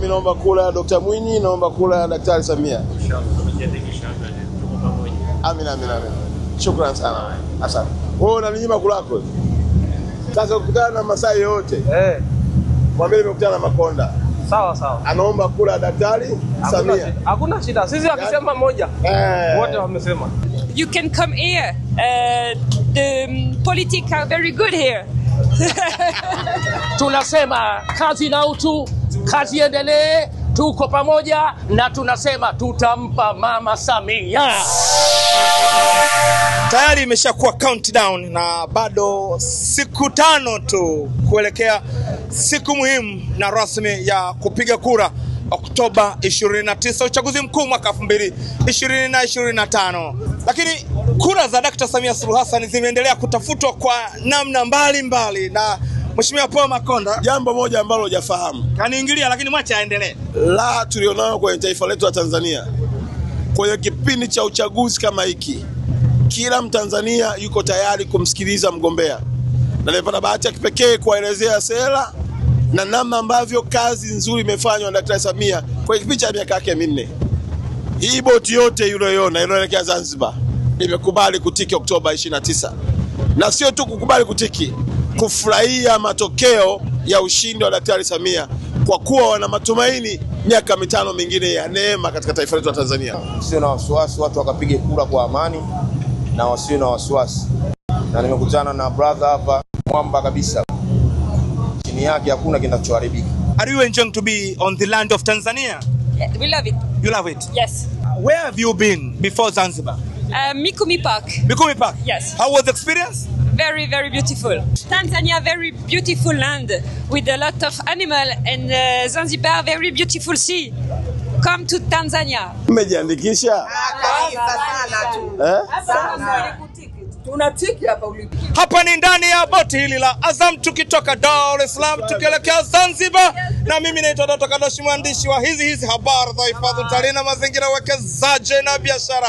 mimi naomba kura ya Dr. Mwinyi, naomba kura ya Daktari Samia. Amina, amina, amina. Shukrani sana. Asante. Wewe unaninyima kura yako. Sasa ukutana na Masai yote. Mwambie nimekutana na Makonda. Sawa sawa. Anaomba kura ya Daktari Samia. Hakuna shida. Sisi akisema moja. Wote wamesema. You can come here. The politics are very good here. Tunasema kazi na utu, kazi endelee, tuko pamoja na tunasema tutampa Mama Samia. Tayari imeshakuwa countdown na bado siku 5 tu kuelekea siku muhimu na rasmi ya kupiga kura Oktoba 29, uchaguzi mkuu mwaka 2025. Lakini kura za Dr. Samia Suluhu Hassan zimeendelea kutafutwa kwa namna mbalimbali na Mheshimiwa Paul Makonda. Jambo moja ambalo hujafahamu. Kaniingilia lakini mwacha aendelee. La tulionao kwenye taifa letu la Tanzania. Kwenye kipindi cha uchaguzi kama hiki, kila Mtanzania yuko tayari kumsikiliza mgombea. Na nimepata bahati ya kipekee kuelezea sera na namna ambavyo kazi nzuri imefanywa na Daktari Samia kwa kipindi cha miaka yake 4. Hii boti yote unayoiona inaelekea Zanzibar imekubali kutiki Oktoba 29. Na sio tu kukubali kutiki, kufurahia matokeo ya ushindi wa Daktari Samia kwa kuwa wana matumaini miaka 5 mingine ya neema katika taifa letu la Tanzania. Sio na wasiwasi, watu wakapige kura kwa amani na wasio na wasiwasi. Na nimekutana na brother hapa mwamba kabisa. Chini yake hakuna kinachoharibika. Are you enjoying to be on the land of Tanzania? Yeah, we love it. You love it? Yes. Where have you been before Zanzibar? Mikumi Park. Mikumi Park? Yes. How was the experience? Very, very beautiful. Tanzania, very beautiful land with a lot of animal, and Zanzibar, very beautiful sea. Come to Tanzania. Mmejiandikisha? Tunatiki hapa ulipo. Hapa ni ndani ya boti hili la Azam tukitoka Dar es Salaam tukielekea Zanzibar, na mimi naitwa Dr. Kadoshi, mwandishi wa hizi habari za hifadhi, utalii na mazingira, uwekezaji na biashara.